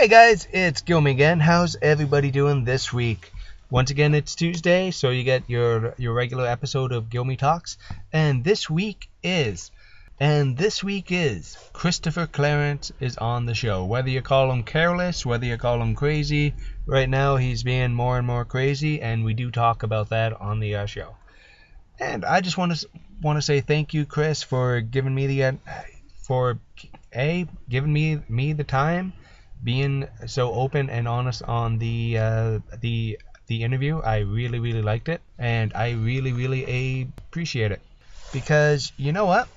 Hey guys, it's Gilmy again. How's everybody doing this week? Once again, it's Tuesday, so you get your regular episode of Gilmy Talks. And this week is Christopher Clarence is on the show. Whether you call him careless, whether you call him crazy, right now he's being more and more crazy, and we do talk about that on the show. And I just want to say thank you, Chris, for giving me the time, being so open and honest on the interview. I really liked it, and I really appreciate it, because you know what?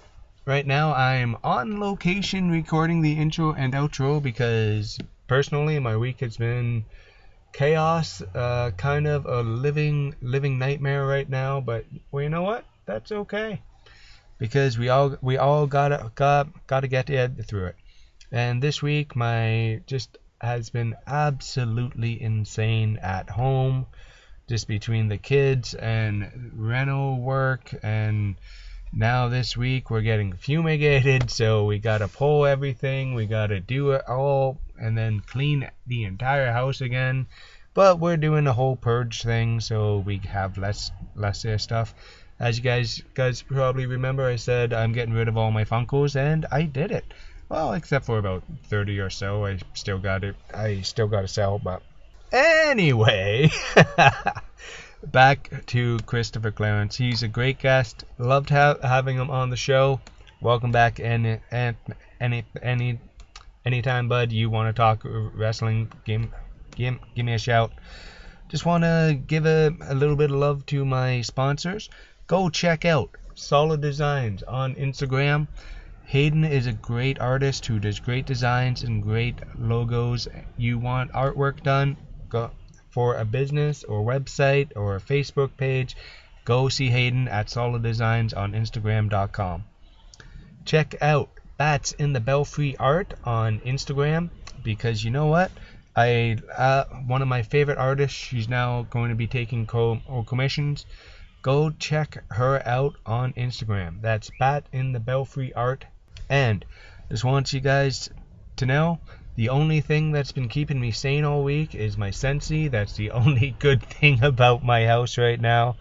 Right now I'm on location recording the intro and outro, because personally my week has been chaos, kind of a living nightmare right now. But well, you know what? That's okay, because we all gotta get through it. And this week has been absolutely insane at home, just between the kids and rental work, and now this week we're getting fumigated, so we gotta pull everything, we gotta do it all, and then clean the entire house again. But we're doing the whole purge thing, so we have less stuff. As you guys probably remember, I said I'm getting rid of all my Funkos, and I did it. Well, except for about 30 or so. I still got to sell. But anyway, back to Christopher Clarence. He's a great guest. Loved having him on the show. Welcome back. And anytime, bud, you want to talk wrestling, give me a shout. Just want to give a little bit of love to my sponsors. Go check out Solid Designs on Instagram. Hayden is a great artist who does great designs and great logos. You want artwork done for a business or website or a Facebook page, go see Hayden at Solid Designs on Instagram.com. Check out Bats in the Belfry Art on Instagram, because you know what? One of my favorite artists, she's now going to be taking commissions. Go check her out on Instagram. That's Bat in the Belfry Art. And just want you guys to know, the only thing that's been keeping me sane all week is my Sensi. That's the only good thing about my house right now.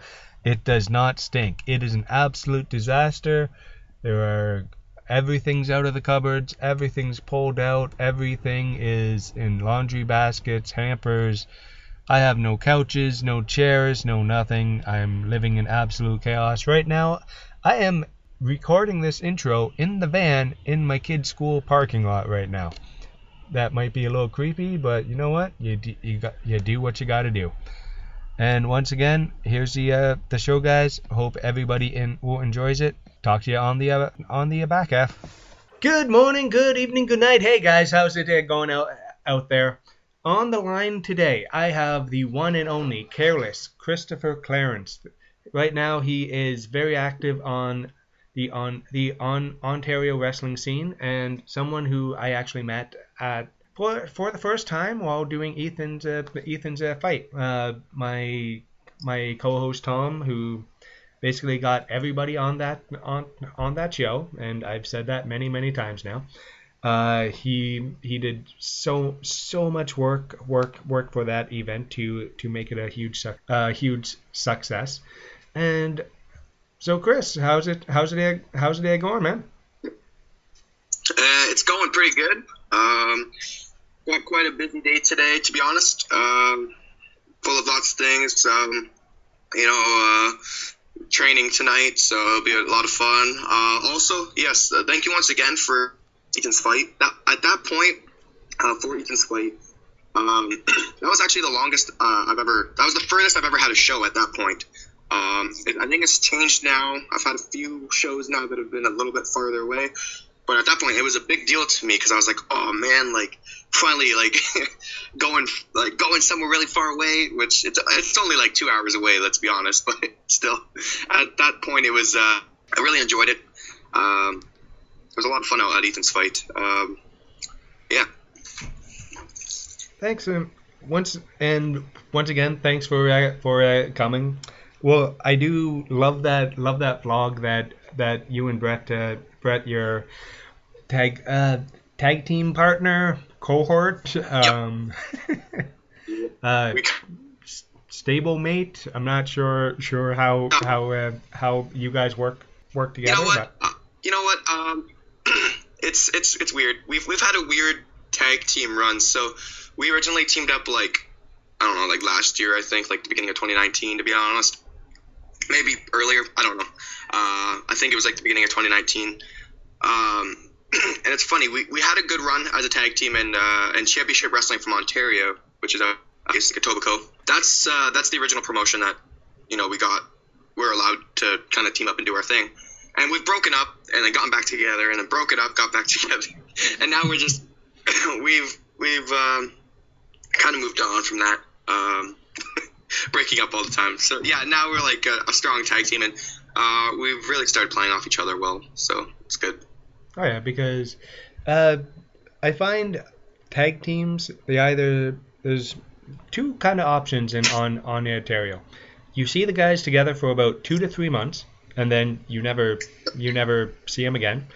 It does not stink. It is an absolute disaster. Everything's out of the cupboards. Everything's pulled out. Everything is in laundry baskets, hampers. I have no couches, no chairs, no nothing. I'm living in absolute chaos. Right now, I am recording this intro in the van in my kid's school parking lot right now. That might be a little creepy, but you know what? You do what you gotta do. And once again, here's the show, guys. Hope everybody enjoys it. Talk to you on the back half. Good morning, good evening, good night. Hey guys, how's the day going out there? On the line today, I have the one and only careless Christopher Clarence. Right now, he is very active on the Ontario wrestling scene, and someone who I actually met for the first time while doing Ethan's fight. My co-host Tom, who basically got everybody on that show, and I've said that many times now. He did so much work for that event to make it a huge success. And so, Chris, how's the day going, man? It's going pretty good. Got quite a busy day today, to be honest. Full of lots of things. Training tonight, so it'll be a lot of fun. Also, yes, thank you once again for Ethan's fight. At that point, for Ethan's fight, that was actually the longest that was the furthest I've ever had a show at that point. I think it's changed now. I've had a few shows now that have been a little bit farther away, but at that point it was a big deal to me, because I was like, oh man, like finally, like going somewhere really far away, which it's only like 2 hours away, let's be honest, but still at that point it was I really enjoyed it. It was a lot of fun out at Ethan's fight. Yeah. Thanks, once again, thanks for coming. Well, I do love that vlog that you and Brett, your tag team partner, cohort, We, stablemate. I'm not sure how you guys work together. You know what? It's weird. We've had a weird tag team run. So we originally teamed up like, I don't know, like last year, I think, like the beginning of 2019, to be honest. Maybe earlier. I don't know. I think it was like the beginning of 2019. And it's funny. We had a good run as a tag team in Championship Wrestling from Ontario, which is basically Etobicoke. That's the original promotion that we're allowed to kind of team up and do our thing. And we've broken up and then gotten back together and then broken up, got back together, and now we're just we've kind of moved on from that. Breaking up all the time. So yeah, now we're like a strong tag team, and we've really started playing off each other well. So it's good. Oh yeah, because I find tag teams, there's two kind of options on Ontario. You see the guys together for about 2 to 3 months, and then you never see them again,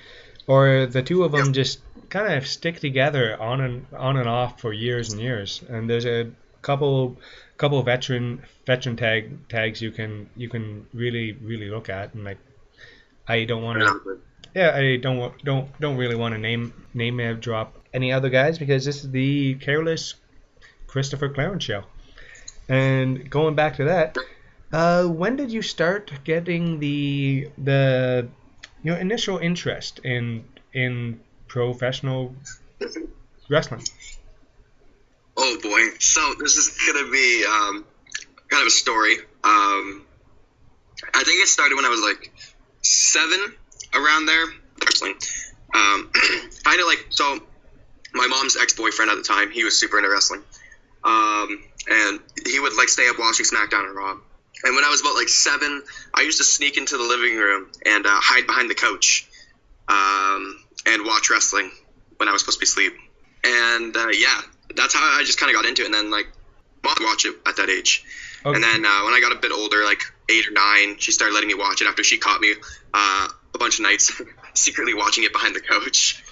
or the two of them just kind of stick together on and off for years and years. And there's a couple veteran tags you can really look at, and like I don't really want to name drop any other guys, because this is the Careless Christopher Clarence show. And going back to that, when did you start getting your initial interest in professional wrestling? Oh boy, so this is gonna be kind of a story. I think it started when I was like 7, around there. Wrestling, kind of like, so my mom's ex-boyfriend at the time, he was super into wrestling, and he would like stay up watching SmackDown and Raw. And when I was about like 7, I used to sneak into the living room and hide behind the couch and watch wrestling when I was supposed to be asleep. And yeah, that's how I just kind of got into it. And then like, mom would watch it at that age. Okay. And then when I got a bit older, like 8 or 9, she started letting me watch it after she caught me a bunch of nights secretly watching it behind the couch.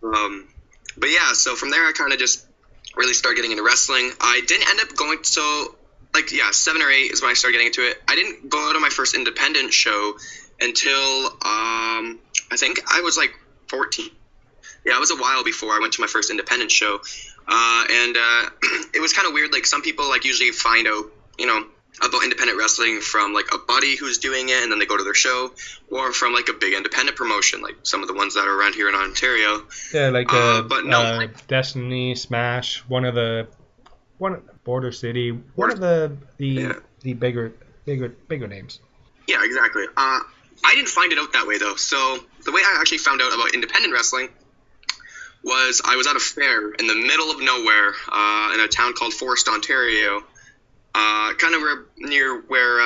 But yeah, so from there I kind of just really started getting into wrestling. I didn't end up going, so like, yeah, 7 or 8 is when I started getting into it. I didn't go to my first independent show until I think I was like 14. Yeah, it was a while before I went to my first independent show. And it was kind of weird. Like, some people like usually find out, about independent wrestling from like a buddy who's doing it, and then they go to their show, or from like a big independent promotion, like some of the ones that are around here in Ontario. Yeah, like but no, Destiny, Smash, one of Border City, one of the bigger names. Yeah, exactly. I didn't find it out that way though. So the way I actually found out about independent wrestling was I was at a fair in the middle of nowhere in a town called Forest, Ontario. Kind of near where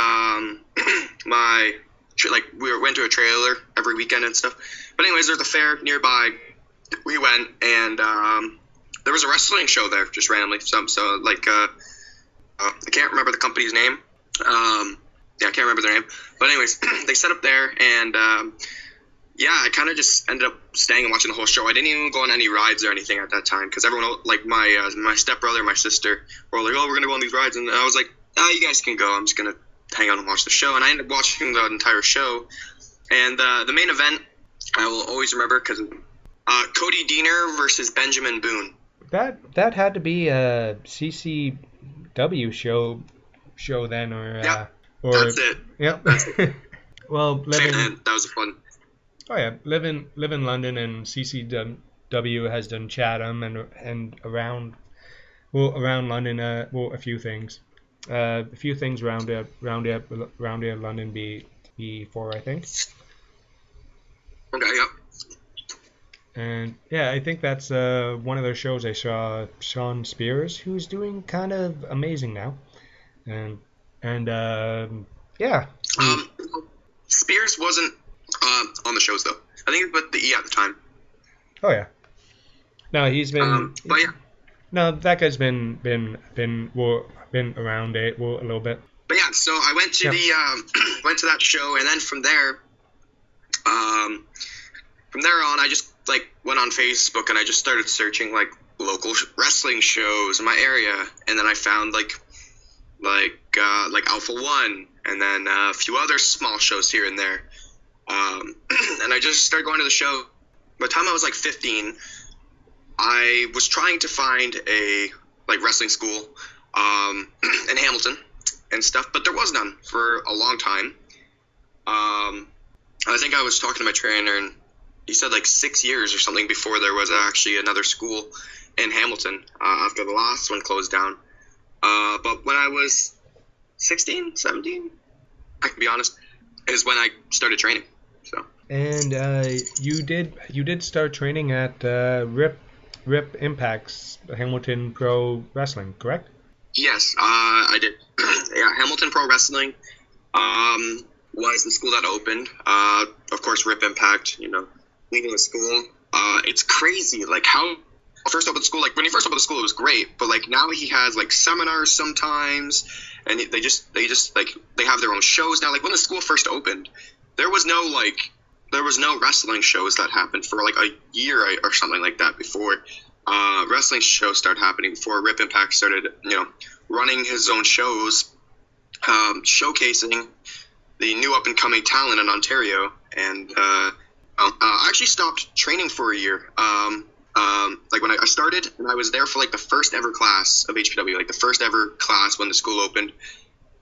we went to a trailer every weekend and stuff. But anyways, there's a fair nearby. We went, and there was a wrestling show there just randomly. So like I can't remember the company's name. I can't remember their name. But anyways, they set up there, and yeah, I kind of just ended up staying and watching the whole show. I didn't even go on any rides or anything at that time, because everyone, like my stepbrother, my sister, were like, oh, we're gonna go on these rides, and I was like, you guys can go. I'm just gonna hang out and watch the show. And I ended up watching the entire show. And the main event, I will always remember, because Cody Deaner versus Benjamin Boone. That had to be a CCW show then, or yeah, or that's it. Yep. That's it. Well, that was fun. Oh yeah, live in London, and CCW has done Chatham and around London. A few things around London before, I think. Okay, yep. And yeah, I think that's one of those shows I saw Sean Spears, who's doing kind of amazing now, and yeah. Spears wasn't on the shows though. I think it was with the E at the time. Oh yeah. No, he's been. But yeah. No, that guy's been around it a little bit. But yeah, so I went to went to that show, and then from there on, I just like went on Facebook and I just started searching like local wrestling shows in my area, and then I found like Alpha One, and then a few other small shows here and there. And I just started going to the show. By the time I was like 15, I was trying to find a like wrestling school in Hamilton and stuff, but there was none for a long time. I think I was talking to my trainer, and he said like 6 years or something before there was actually another school in Hamilton after the last one closed down. But when I was 16, 17, I can be honest, is when I started training. So. And you did start training at Rip Impact's Hamilton Pro Wrestling, correct? Yes, I did. Yeah, Hamilton Pro Wrestling was the school that opened. Of course, Rip Impact, leading the school. It's crazy, like how first opened school. Like when he first opened the school, it was great, but like now he has like seminars sometimes, and they just like they have their own shows now. Like when the school first opened, there was no wrestling shows that happened for like a year or something like that before wrestling shows started happening, before Rip Impact started, running his own shows, showcasing the new up-and-coming talent in Ontario. And I actually stopped training for a year. Like when I started, and I was there for like the first ever class of HPW, like the first ever class when the school opened.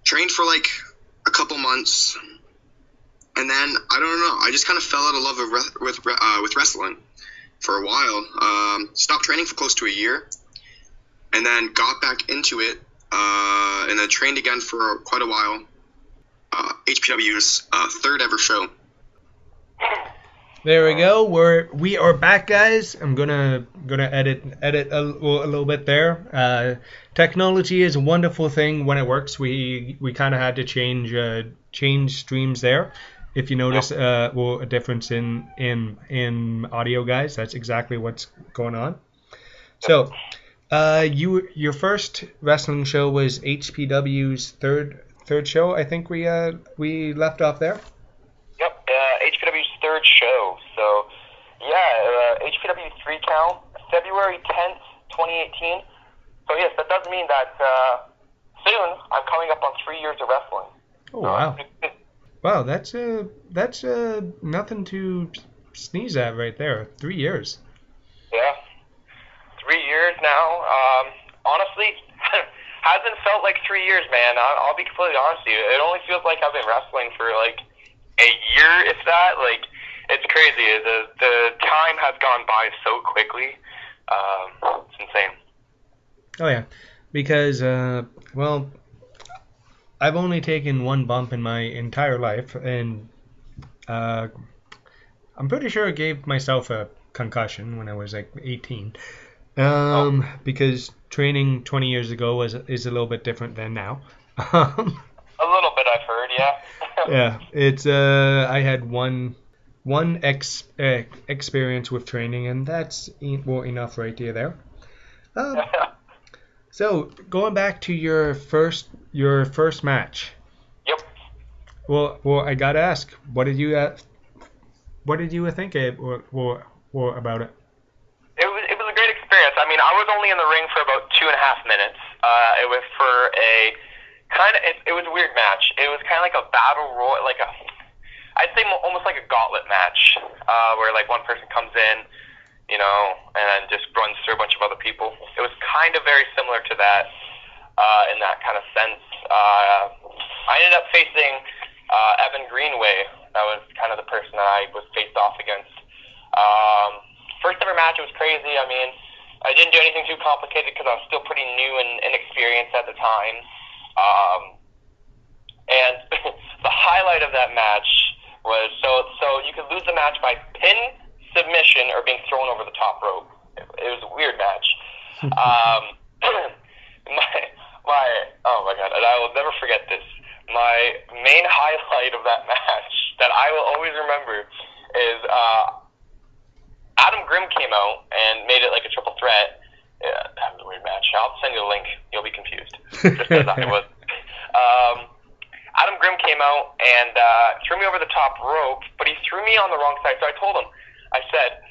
Trained for like a couple months, and then I don't know. I just kind of fell out of love with wrestling for a while. Stopped training for close to a year, and then got back into it, and then trained again for quite a while. HPW's third ever show. There we go. We are back, guys. I'm gonna edit a little bit there. Technology is a wonderful thing when it works. We kind of had to change streams there. If you notice, a difference in audio, guys, that's exactly what's going on. So, your first wrestling show was HPW's third show. I think we left off there. Yep, HPW's third show. So, yeah, HPW 3 count, February 10th, 2018. So, yes, that does mean that soon I'm coming up on 3 years of wrestling. Oh, wow. Wow, that's nothing to sneeze at right there. 3 years. Yeah, 3 years now. Honestly, hasn't felt like 3 years, man. I'll be completely honest with you. It only feels like I've been wrestling for like a year, if that. Like, it's crazy. The time has gone by so quickly. It's insane. Oh yeah, because well, I've only taken one bump in my entire life, and I'm pretty sure I gave myself a concussion when I was like 18. Because training 20 years ago is a little bit different than now. A little bit, I've heard, yeah. Yeah, it's I had one experience with training, and that's enough right there. So going back to your first match. Yep. Well, I gotta ask, what did you think about it? It was a great experience. I mean, I was only in the ring for about 2.5 minutes. It was for a kind of it was a weird match. It was kind of like a battle royal, I'd say almost like a gauntlet match, where like one person comes in, and just runs through a bunch of other people. It was kind of very similar to that, in that kind of sense. I ended up facing Evan Greenway. That was kind of the person that I was faced off against. First ever match, it was crazy. I mean, I didn't do anything too complicated because I was still pretty new and inexperienced at the time. And the highlight of that match was so you could lose the match by pin, submission, or being thrown over the top rope. It was a weird match. my oh my god, and I will never forget this. My main highlight of that match that I will always remember is Adam Grimm came out and made it like a triple threat. Yeah, that was a weird match. I'll send you a link. You'll be confused, just as I was. Adam Grimm came out and threw me over the top rope, but he threw me on the wrong side. So I told him, I said,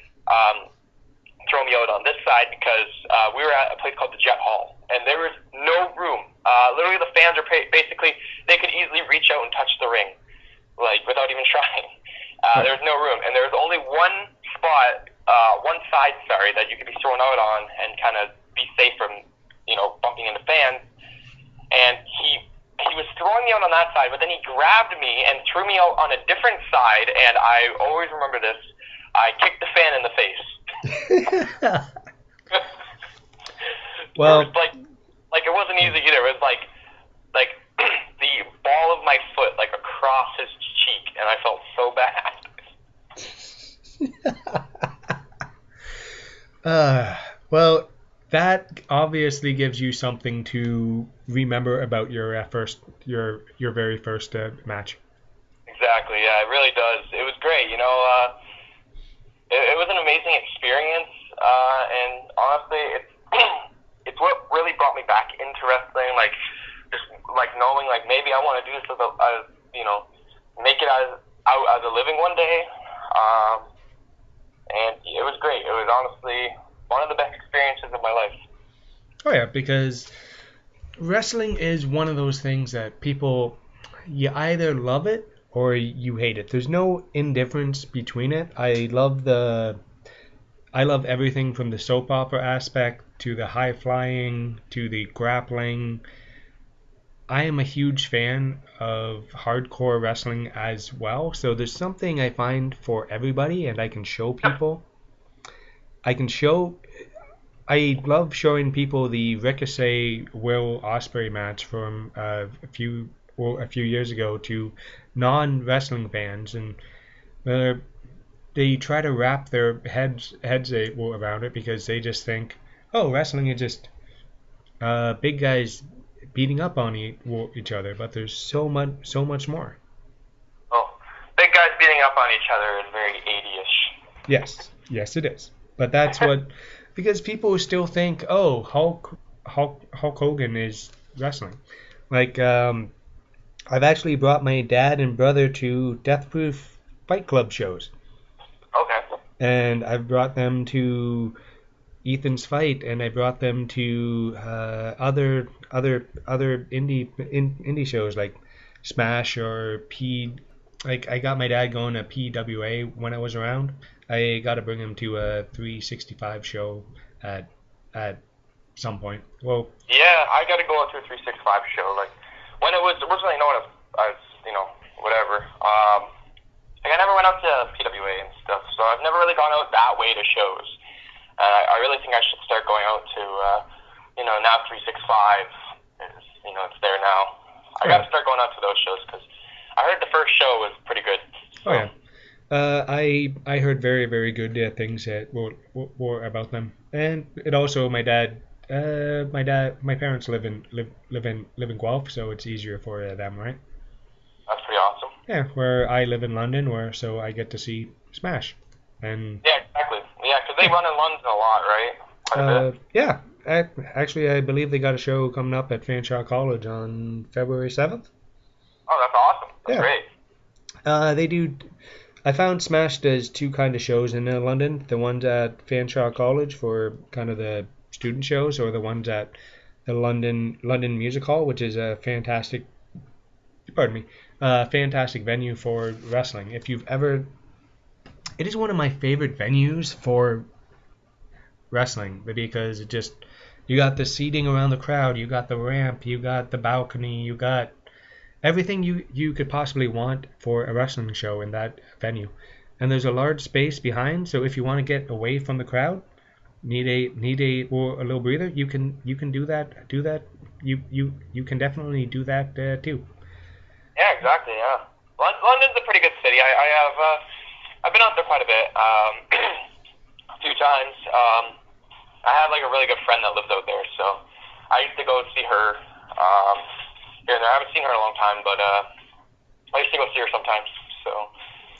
throw me out on this side because we were at a place called the Jet Hall, and there was no room. Literally, the fans are basically, they could easily reach out and touch the ring, like, without even trying. There was no room, and there was only one spot, one side, that you could be thrown out on and kind of be safe from, bumping into fans. And he was throwing me out on that side, but then he grabbed me and threw me out on a different side, and I always remember this. I kicked the fan in the face. Well, it was like it wasn't easy either. It was like the ball of my foot across his cheek, and I felt so bad. Well, that obviously gives you something to remember about your your very first match. Exactly. Yeah, it really does. It was great. It was an amazing experience, and honestly, it's what really brought me back into wrestling. Just knowing maybe I want to do this as make it out as a living one day. And it was great. It was honestly one of the best experiences of my life. Oh yeah, because wrestling is one of those things that people, you either love it or you hate it. There's no indifference between it. I love everything from the soap opera aspect to the high flying to the grappling. I am a huge fan of hardcore wrestling as well. So there's something I find for everybody, and I can show people. I love showing people the Ricochet Will Ospreay match from a few years ago to non-wrestling fans, and they try to wrap their heads around it because they just think, oh, wrestling is just big guys beating up on each other, but there's so much more. Oh, big guys beating up on each other is very 80-ish. Yes, it is. But that's what, because people still think, oh, Hulk Hogan is wrestling. I've actually brought my dad and brother to Death Proof Fight Club shows. Okay. And I've brought them to Ethan's Fight, and I brought them to other indie shows like Smash or I got my dad going to PWA when I was around. I got to bring him to a 365 show at some point. Well, yeah, I got to go to a 365 show. When it was originally known as whatever. I never went out to PWA and stuff, so I've never really gone out that way to shows. I really think I should start going out to, now 365 is, it's there now. I got to start going out to those shows because I heard the first show was pretty good. So. Oh yeah, I heard very, very good things were about them, and it also my parents live in Guelph, so it's easier for them, right? That's pretty awesome. Yeah, where I live in London, so I get to see Smash, and yeah, exactly. Yeah, because they run in London a lot, right? Quite a bit. Yeah. Actually, I believe they got a show coming up at Fanshawe College on February 7th. Oh, that's awesome. That's great. They do. I found Smash does two kind of shows in London. The ones at Fanshawe College for kind of the student shows, or the ones at the London Music Hall, which is a fantastic venue for wrestling. It is one of my favorite venues for wrestling because you got the seating around the crowd, you got the ramp, you got the balcony, you got everything you could possibly want for a wrestling show in that venue. And there's a large space behind, so if you want to get away from the crowd, need a little breather, you can do that. You can definitely do that too. Yeah, exactly. Yeah, London's a pretty good city. I've been out there quite a bit, a few times. I had a really good friend that lived out there, so I used to go see her here and there. I haven't seen her in a long time, but I used to go see her sometimes. So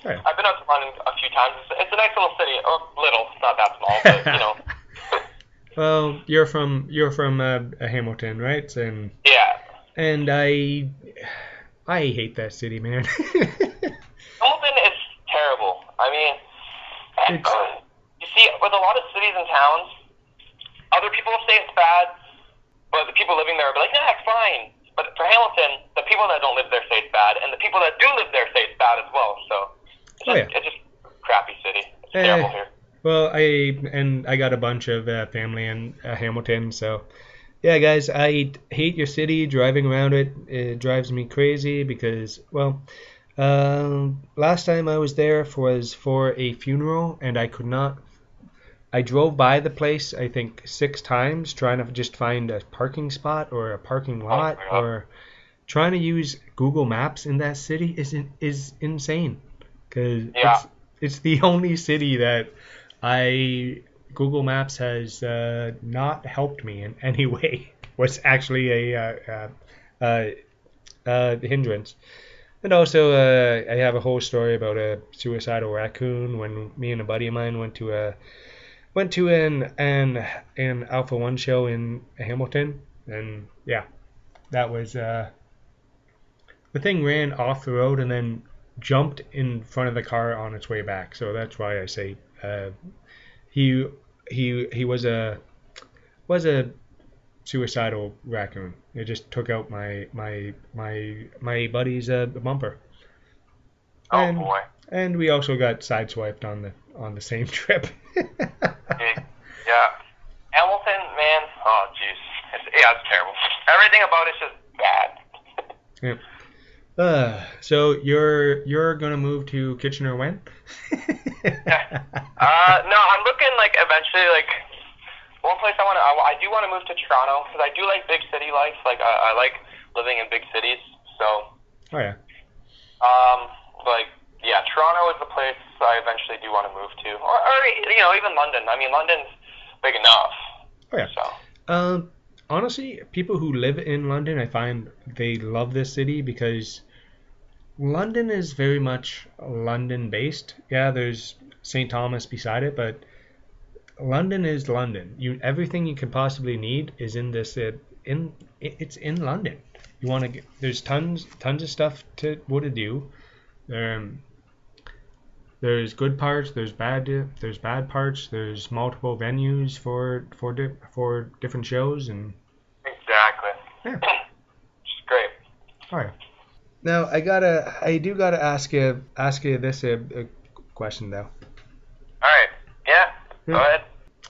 right. I've been out to London a few times. It's a nice little city. Oh, little, it's not that small, but Well, you're from Hamilton, right? And yeah. And I hate that city, man. Hamilton is terrible. I mean, you see see, with a lot of cities and towns, other people say it's bad, but the people living there will be like, nah, it's fine. But for Hamilton, the people that don't live there say it's bad, and the people that do live there say it's bad as well. So it's just a crappy city. It's terrible here. Well, I got a bunch of family in Hamilton, so yeah, guys, I hate your city. Driving around it drives me crazy because, well, last time I was there was for a funeral, and I could not. I drove by the place, I think, 6 times trying to just find a parking spot or a parking lot, or trying to use Google Maps in that city is insane, because it's the only city that Google Maps has not helped me in any way. Was actually a hindrance. And also, I have a whole story about a suicidal raccoon when me and a buddy of mine went to an Alpha One show in Hamilton, and yeah, that was the thing ran off the road and then jumped in front of the car on its way back. So that's why I say he was a suicidal raccoon. It just took out my buddy's bumper. Oh boy! And we also got sideswiped on the same trip. Yeah, Hamilton, man. Oh jeez, it's terrible. Everything about it's just bad. Yeah. So you're gonna move to Kitchener when? Yeah. No, I'm looking like eventually like one place I do want to move to Toronto because I do like big city life. Like I like living in big cities. So. Oh yeah. Like yeah, Toronto is the place I eventually do want to move to, or even London. I mean, London's big enough. Oh yeah. So. Honestly, people who live in London, I find they love this city because London is very much London-based. Yeah, there's St. Thomas beside it, but London is London. Everything you can possibly need is in this. It's in London. There's tons of stuff to do. There's good parts. There's bad parts. There's multiple venues for different shows and. Exactly. Yeah. Which is great. All right. Now I do gotta ask you this question though. All right. Yeah. Go ahead.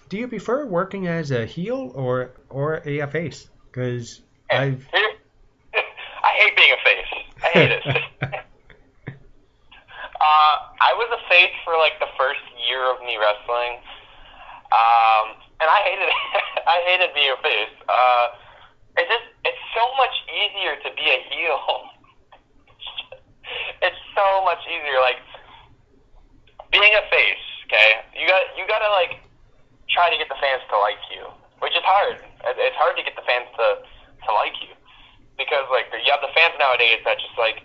Do you prefer working as a heel or a face? Because I hate being a face. I hate it. I was a face for like the first year of me wrestling, and I hated it. I hated being a face. It's so much easier to be a heel. It's so much easier. Like being a face, okay? You gotta like try to get the fans to like you, which is hard. It's hard to get the fans to like you because like you have the fans nowadays that just like.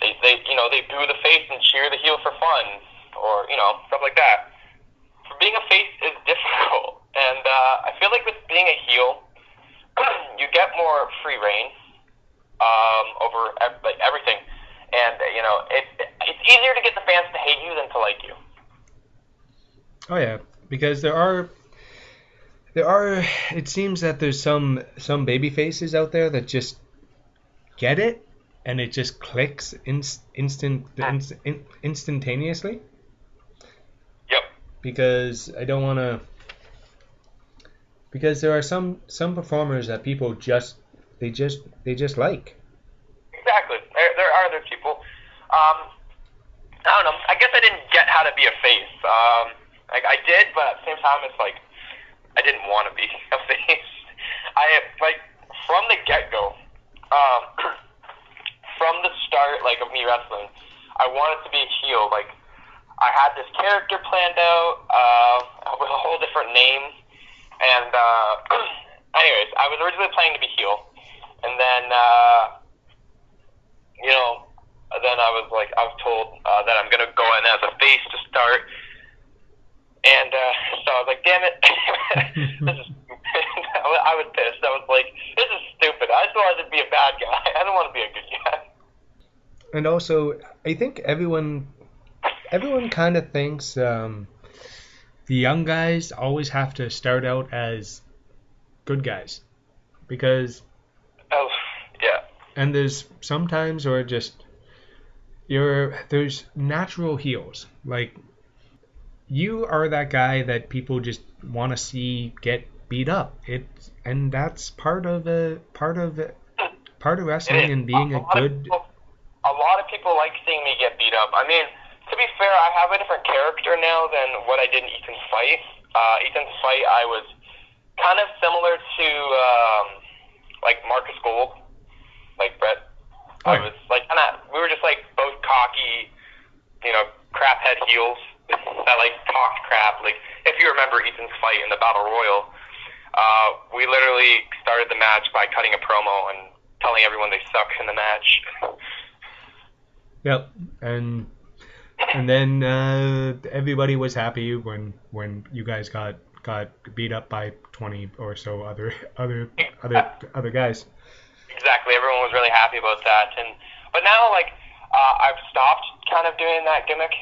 They boo the face and cheer the heel for fun, or stuff like that. For being a face is difficult, and I feel like with being a heel, you get more free reign over like everything, and it's easier to get the fans to hate you than to like you. Oh yeah, because there are. It seems that there's some baby faces out there that just get it. And it just clicks instantaneously. Yep. Because I don't want to. Because there are some performers that people just like. Exactly. There are other people. I don't know. I guess I didn't get how to be a face. Like I did, but at the same time, it's like I didn't want to be a face. From the get-go. From the start, like, of me wrestling, I wanted to be a heel. Like, I had this character planned out with a whole different name. And, anyways, I was originally planning to be heel. And then, then I was told that I'm going to go in as a face to start. And so I was like, damn it. This is I was pissed. I was like, this is stupid. I just wanted to be a bad guy. I don't want to be a good guy. And also, I think everyone kind of thinks the the young guys always have to start out as good guys, because Yeah. and there's sometimes or just there's natural heels. Like, you are that guy that people just want to see get beat up. And that's part of wrestling and being a good. A lot of people like seeing me get beat up. I mean, to be fair, I have a different character now than what I did in Ethan's fight. Ethan's fight, I was kind of similar to like Marcus Gold, like Brett. Oh. I was like we were just like both cocky, crap head heels that like talked crap. Like, if you remember Ethan's fight in the Battle Royal, we literally started the match by cutting a promo and telling everyone they suck in the match. Yep, and then everybody was happy when you guys got beat up by 20 or so other guys. Exactly, everyone was really happy about that, but now I've stopped kind of doing that gimmick,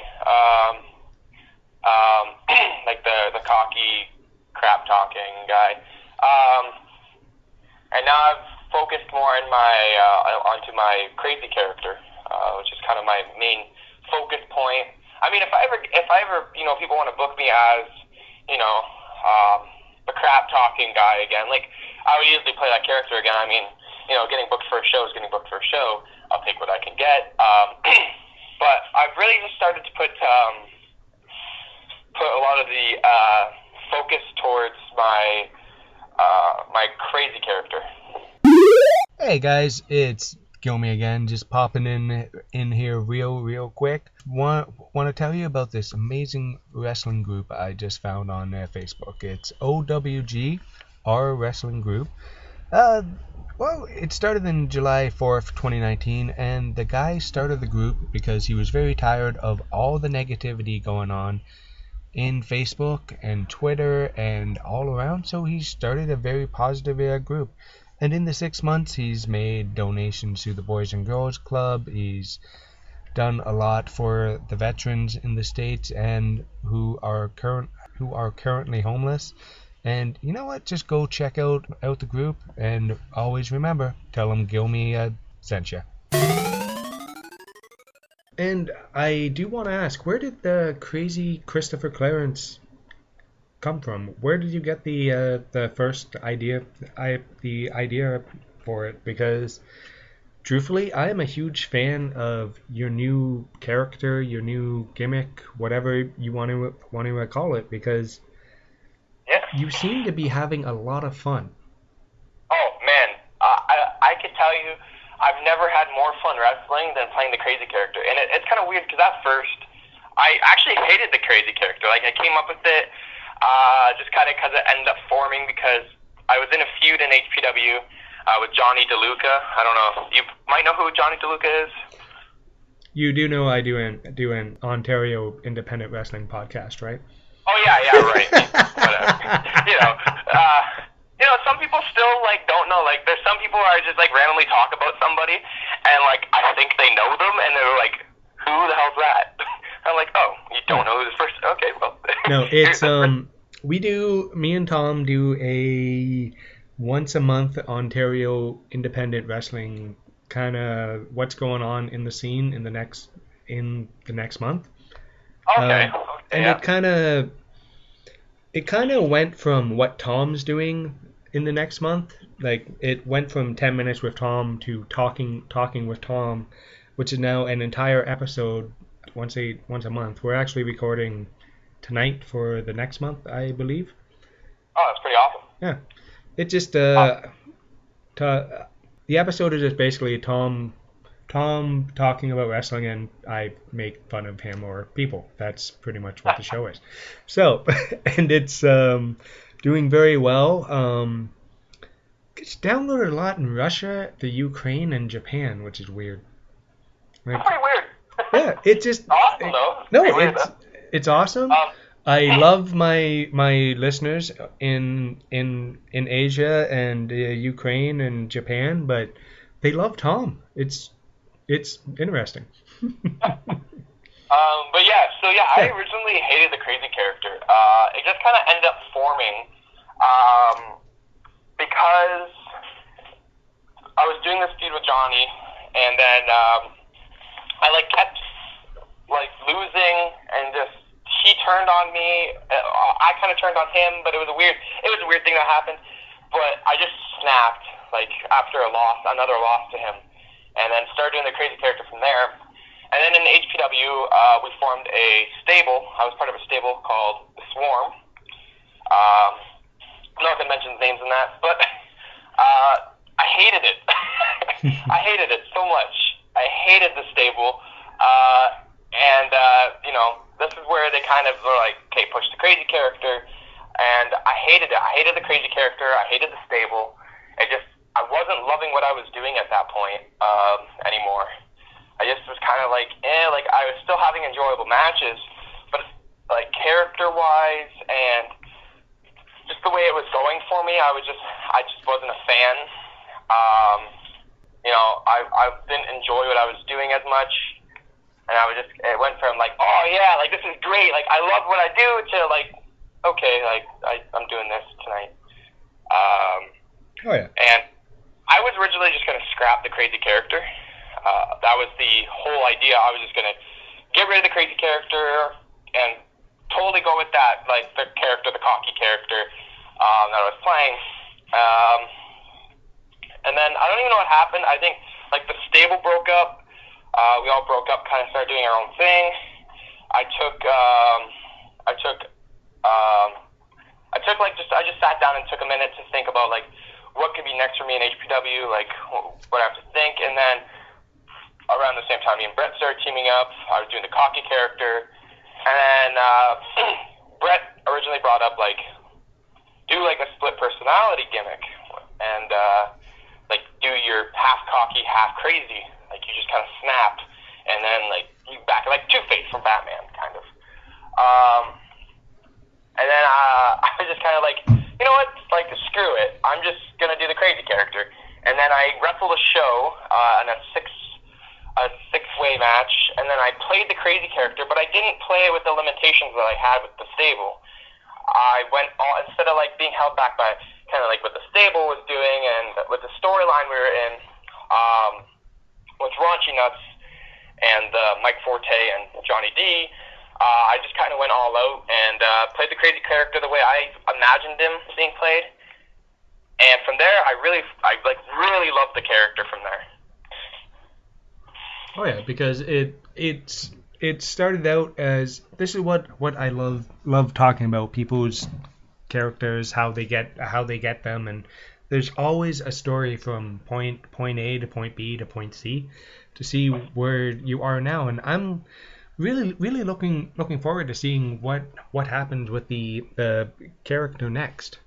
like the cocky crap talking guy, and now I've focused more in onto my crazy character, which is kind of my main focus point. I mean, if I ever people want to book me as the crap talking guy again, like, I would easily play that character again. I mean, getting booked for a show is getting booked for a show. I'll take what I can get. But I've really just started to put a lot of the focus towards my crazy character. Hey guys, it's Gilmy again, just popping in here real quick. Want to tell you about this amazing wrestling group I just found on Facebook. It's OWG, our wrestling group. Well, it started in July 4th, 2019, and the guy started the group because he was very tired of all the negativity going on in Facebook and Twitter and all around, so he started a very positive group. And in the 6 months, he's made donations to the Boys and Girls Club. He's done a lot for the veterans in the States and who are currently homeless. And you know what? Just go check out the group, and always remember, tell them Gilmy sent you. And I do want to ask, where did the Crazy Christopher Clarence come from? Where did you get the first idea? The idea for it? Because truthfully, I am a huge fan of your new character, your new gimmick, whatever you want to call it, because you seem to be having a lot of fun. Oh man, I could tell you, I've never had more fun wrestling than playing the crazy character, and it's kind of weird because at first I actually hated the crazy character. Like, I came up with it just kind of because it ended up forming because I was in a feud in HPW with Johnny DeLuca. I don't know, you might know who Johnny DeLuca is. You do know I do an Ontario independent wrestling podcast, right? Oh yeah, right. Whatever. Some people still don't know. Like, there's some people where I just randomly talk about somebody, and I think they know them, and they're like, "Who the hell's that?" I'm like, "Oh, you don't know this person? Okay, well." No, it's me and Tom do a once a month Ontario independent wrestling kind of what's going on in the scene in the next month. Okay. And it kind of went from what Tom's doing in the next month. Like, it went from 10 minutes with Tom to talking with Tom, which is now an entire episode once a month. We're actually recording tonight for the next month, I believe. Oh, that's pretty awesome. Yeah. It just the episode is just basically Tom talking about wrestling, and I make fun of him or people. That's pretty much what the show is. So, and it's doing very well. It's downloaded a lot in Russia, the Ukraine, and Japan, which is weird. That's pretty weird. Yeah, it's just awesome though. No, it's awesome. I love my listeners in Asia and Ukraine and Japan, but they love Tom. It's interesting. But yeah, so yeah, I originally hated the crazy character. It just kind of ended up forming because I was doing this feud with Johnny, and then I like kept like losing, and just he turned on me. I kind of turned on him, but it was a weird thing that happened. But I just snapped like after another loss to him, and then started doing the crazy character from there. And then in the HPW, we formed a stable. I was part of a stable called the Swarm. I'm not gonna mention names in that, but I hated it. I hated it so much. I hated the stable, and you know, this is where they kind of were like, okay, push the crazy character, and I hated it. I hated the crazy character. I hated the stable. I wasn't loving what I was doing at that point anymore. I just was kind of like, like I was still having enjoyable matches, but like character-wise and just the way it was going for me, I just wasn't a fan. You know, I didn't enjoy what I was doing as much, and it went from like, oh yeah, like this is great, like I love what I do, to like, okay, like I'm doing this tonight. Oh yeah. And I was originally just gonna scrap the crazy character. That was the whole idea. I was just gonna get rid of the crazy character and totally go with that, like the cocky character that I was playing. And then I don't even know what happened. I think like the stable broke up. We all broke up, kind of started doing our own thing. I just sat down and took a minute to think about like what could be next for me in HPW, like what I have to think. And then around the same time, me and Brett started teaming up. I was doing the cocky character, and Brett originally brought up like do like a split personality gimmick, and like do your half cocky, half crazy. Like you just kind of snap, and then like you back like Two-Face from Batman, kind of. And then I was just kind of like, you know what? Like screw it. I'm just gonna do the crazy character. And then I wrestled a show in a six-way match, and then I played the crazy character, but I didn't play it with the limitations that I had with the stable. I went all, instead of like being held back by kind of like what the stable was doing and with the storyline we were in, with Raunchy Nuts and Mike Forte and Johnny D, I just kind of went all out and played the crazy character the way I imagined him being played. And from there, I really loved the character from there. Oh yeah, because it started out as, this is what I love talking about, people's characters, how they get them, and there's always a story from point A to point B to point C to see where you are now, and I'm really looking forward to seeing what happens with the character next.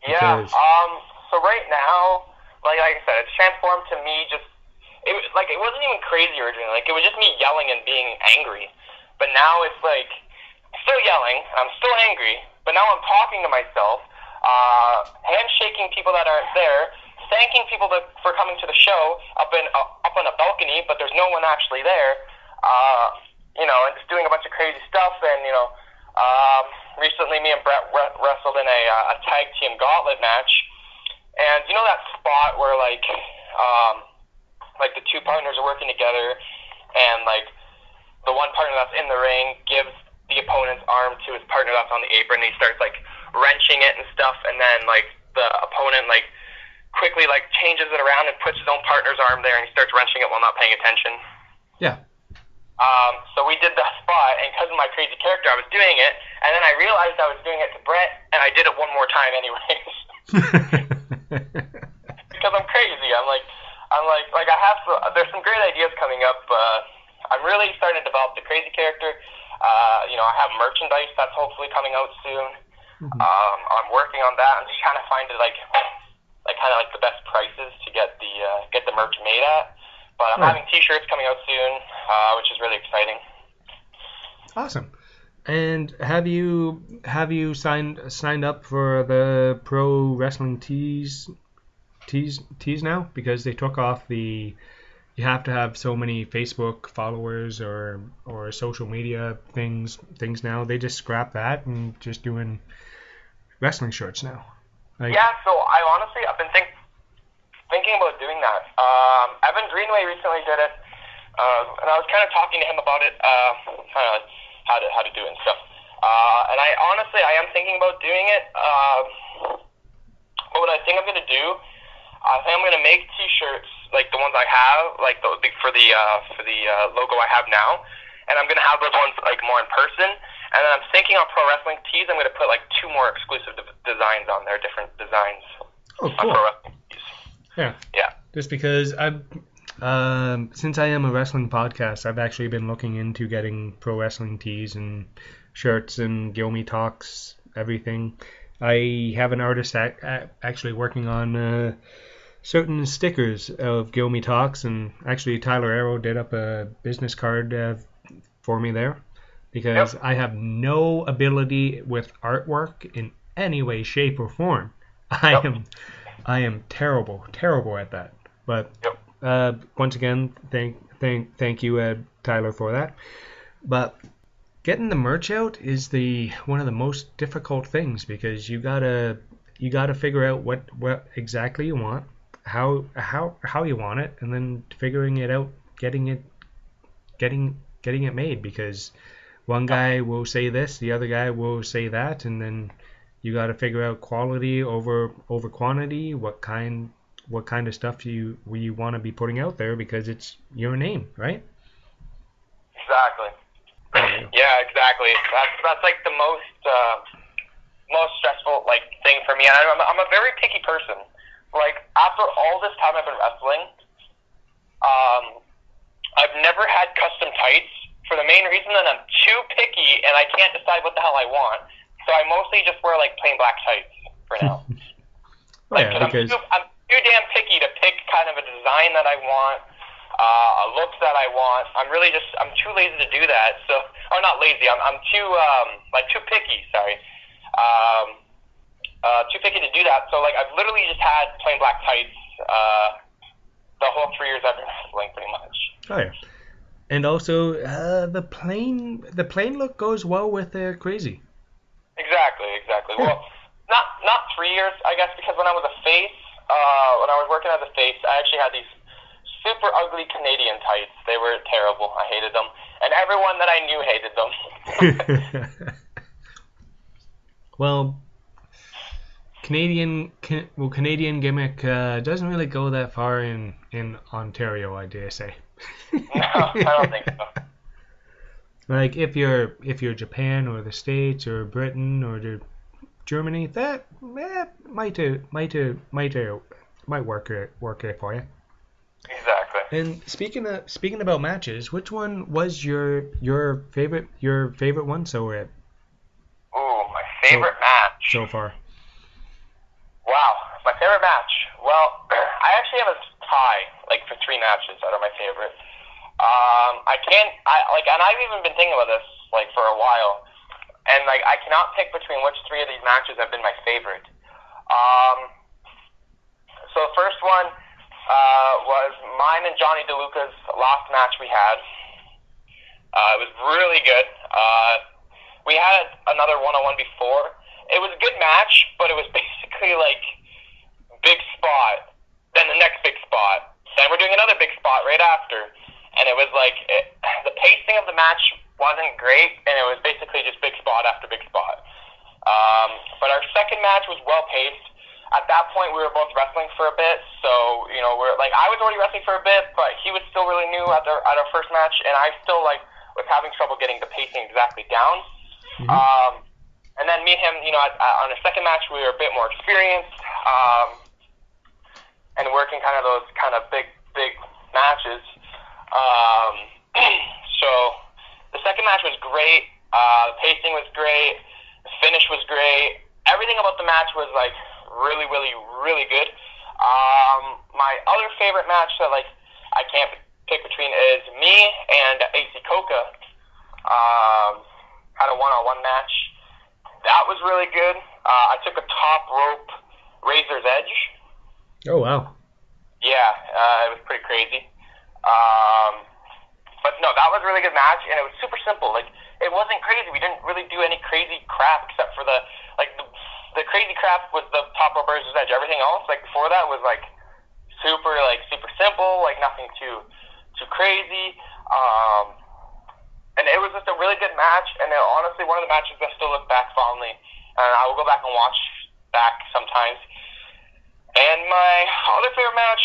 Yeah. So right now, like I said, it's transformed to me just. It wasn't even crazy originally. Like it was just me yelling and being angry. But now it's like I'm still yelling, I'm still angry, but now I'm talking to myself, handshaking people that aren't there, thanking people for coming to the show up on a balcony, but there's no one actually there. You know, and just doing a bunch of crazy stuff. And you know, recently me and Brett wrestled in a tag team gauntlet match, and you know that spot where like the two partners are working together, and like the one partner that's in the ring gives the opponent's arm to his partner that's on the apron, and he starts like wrenching it and stuff, and then like the opponent like quickly like changes it around and puts his own partner's arm there, and he starts wrenching it while not paying attention. Yeah. So we did that spot, and because of my crazy character, I was doing it, and then I realized I was doing it to Brett, and I did it one more time anyways. Because I'm crazy. I'm like I have there's some great ideas coming up. I'm really starting to develop the crazy character. You know, I have merchandise that's hopefully coming out soon. Mm-hmm. I'm working on that. I'm just trying to find like the best prices to get the merch made at. But I'm having T-shirts coming out soon, which is really exciting. Awesome. And have you signed up for the Pro Wrestling Tees now, because they took off the you have to have so many Facebook followers or social media things now. They just scrap that and just doing wrestling shorts now. Like, Yeah, so I've been thinking about doing that. Evan Greenway recently did it, and I was kind of talking to him about it, how to do it and stuff. And I am thinking about doing it. But what I think I'm gonna do, I think I'm gonna make T-shirts like the ones I have, like for the logo I have now, and I'm gonna have those ones like more in person. And then I'm thinking on Pro Wrestling Tees, I'm gonna put like 2 more exclusive designs on there, different designs. Oh, On cool. Pro Wrestling Tees. Yeah. Yeah. Just because since I am a wrestling podcast, I've actually been looking into getting pro wrestling tees and shirts and Gilmy Talks, everything. I have an artist actually working on certain stickers of Gilmy Talks, and actually Tyler Arrow did up a business card for me there, because I have no ability with artwork in any way, shape, or form. I am terrible at that. But once again, thank you, Tyler, for that. But getting the merch out is one of the most difficult things, because you gotta figure out what exactly you want, how you want it, and then figuring it out, getting it made, because one guy will say this, the other guy will say that, and then you got to figure out quality over quantity, what kind of stuff you want to be putting out there, because it's your name, right? Exactly. Yeah, exactly. That's like the most stressful like thing for me. And I'm a very picky person. Like, after all this time I've been wrestling, I've never had custom tights, for the main reason that I'm too picky and I can't decide what the hell I want. So I mostly just wear like plain black tights for now. Because I'm too damn picky to pick kind of a design that I want, a look that I want. I'm too lazy to do that. So, or not lazy. I'm too picky. Sorry. Too picky to do that. So like I've literally just had plain black tights the whole 3 years I've been wrestling, pretty much. Oh yeah. And also, the plain look goes well with Crazy. Exactly. Yeah. Well, not 3 years, I guess, because when I was a face, when I was working as a face, I actually had these super ugly Canadian tights. They were terrible. I hated them, and everyone that I knew hated them. Well, Canadian gimmick doesn't really go that far in Ontario, I dare say. No, I don't think so. Like if you're Japan or the States or Britain or Germany, that might work it for you. Exactly. And speaking about matches, which one was your favorite one Ooh, my favorite match so far? Wow, my favorite match. Well, I actually have a tie, like, for 3 matches that are my favorite. And I've even been thinking about this, like, for a while, and, like, I cannot pick between which 3 of these matches have been my favorite. So the first one was mine and Johnny DeLuca's last match we had. It was really good. We had another one-on-one before. It was a good match, but it was basically like big spot, then the next big spot, then we're doing another big spot right after. And it was like, the pacing of the match wasn't great, and it was basically just big spot after big spot. But our second match was well-paced. At that point, we were both wrestling for a bit, so, you know, I was already wrestling for a bit, but he was still really new at our first match, and I still, was having trouble getting the pacing exactly down. Mm-hmm. And then me and him, you know, on the second match, we were a bit more experienced, and working kind of those kind of big matches. So the second match was great. The pacing was great. The finish was great. Everything about the match was really, really, really good. My other favorite match that I can't pick between is me and AC Coca. Had a one-on-one match. That was really good. I took a top rope Razor's Edge. Oh wow. Yeah, it was pretty crazy. But no, that was a really good match, and it was super simple. Like, it wasn't crazy. We didn't really do any crazy crap except for the crazy crap was the top rope versus edge. Everything else, like before that, was super simple, like nothing too crazy. And it was just a really good match, and honestly, one of the matches I still look back fondly, and I will go back and watch back sometimes. And my other favorite match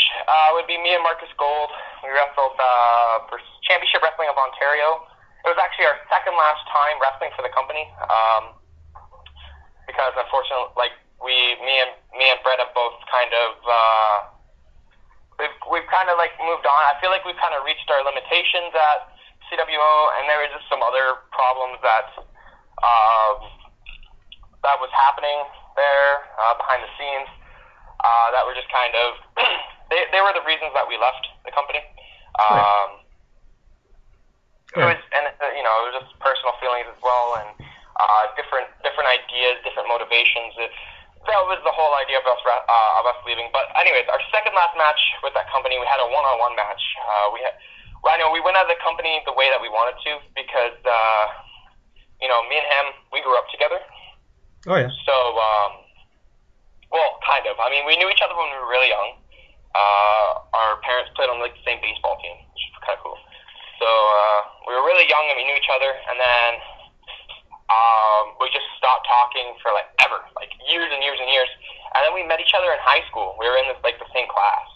would be me and Marcus Gold. We wrestled for Championship Wrestling of Ontario. It was actually our second last time wrestling for the company, because unfortunately, me and Brett have both kind of we've kind of moved on. I feel like we've kind of reached our limitations at CWO, and there was just some other problems that was happening there behind the scenes. That were just kind of they were the reasons that we left the company. It was, and it was just personal feelings as well, and different ideas, different motivations. That was the whole idea of us leaving. But anyways, our second last match with that company, we had a one-on-one match. We went out of the company the way that we wanted to because me and him, we grew up together. Oh yeah. So. Well, kind of. I mean, we knew each other when we were really young. Our parents played on the same baseball team, which was kind of cool. So we were really young and we knew each other, and then we just stopped talking for ever, years and years and years. And then we met each other in high school. We were in the same class.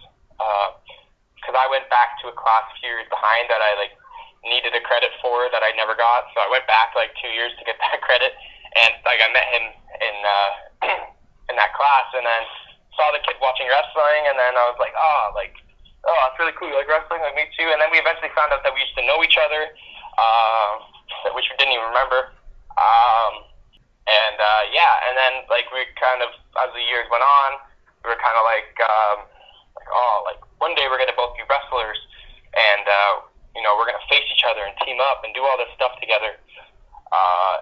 Because I went back to a class a few years behind that I needed a credit for that I never got. So I went back 2 years to get that credit, and I met him in that class, and then saw the kid watching wrestling, and then I was like, oh, it's really cool, you like wrestling? Like, me too. And then we eventually found out that we used to know each other, which we didn't even remember. And then we kind of, as the years went on, we were kind of one day we're gonna both be wrestlers, and we're gonna face each other and team up and do all this stuff together.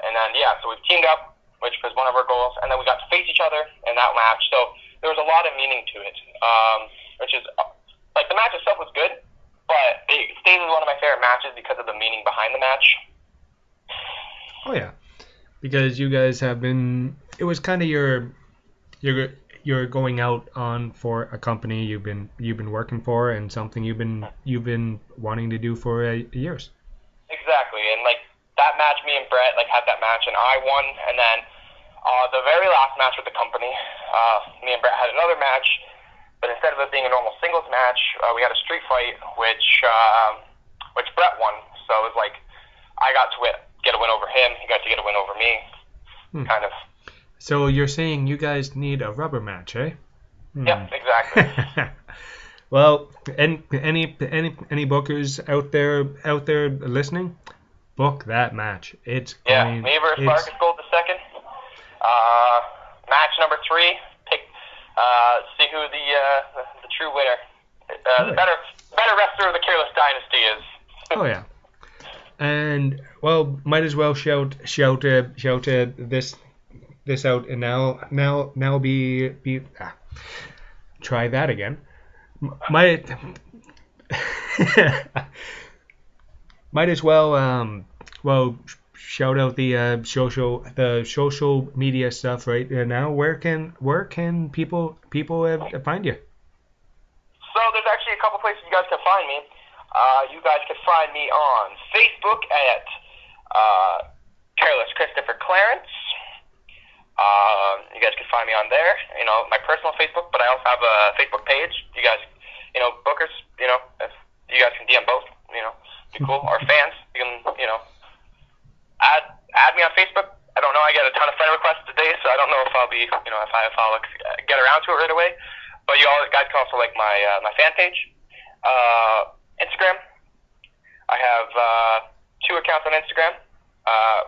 And then so we teamed up, which was one of our goals, and then we got to face each other in that match. So there was a lot of meaning to it, which is the match itself was good, but it stays as one of my favorite matches because of the meaning behind the match. Oh yeah, because you guys have been. It was kind of you're going out on for a company you've been working for, and something you've been wanting to do for years. Exactly, and that match, me and Brett had that match, and I won. And then the very last match with the company, me and Brett had another match, but instead of it being a normal singles match, we had a street fight, which Brett won. So it was I got to get a win over him. He got to get a win over me, kind of. So you're saying you guys need a rubber match, eh? Yeah, exactly. Well, any bookers out there listening? Book that match. It's going. Me versus Marcus Gold II. Match number 3. Pick. See who the true winner, the better wrestler of the Careless Dynasty is. Oh yeah. And well, might as well shout this out, and now be try that again. Might as well shout out the social media stuff right now. Where can people find you? So there's actually a couple places you guys can find me. You guys can find me on Facebook at Careless Christopher Clarence. You guys can find me on there. My personal Facebook, but I also have a Facebook page. You guys, bookers, if you guys can DM both, be cool. Or fans, you can, add me on Facebook. I don't know. I get a ton of friend requests today, so I don't know if I'll be, if I'll get around to it right away. But you guys can also like my fan page, Instagram. I have 2 accounts on Instagram.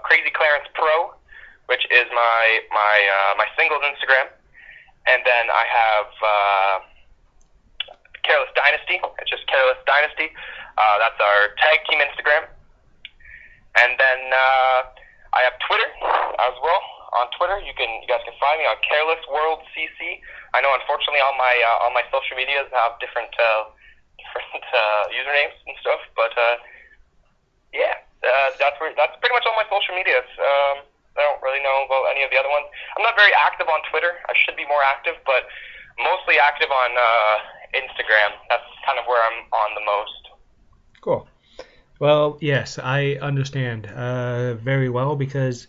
Crazy Clarence Pro, which is my singles Instagram, and then I have Careless Dynasty. It's just Careless Dynasty. That's our tag team Instagram, and then I have Twitter as well. On Twitter, you guys can find me on Careless World CC. I know, unfortunately, all my social medias have different usernames and stuff. But that's pretty much all my social medias. I don't really know about any of the other ones. I'm not very active on Twitter. I should be more active, but mostly active on Instagram. That's kind of where I'm on the most. Cool. Well, yes, I understand very well, because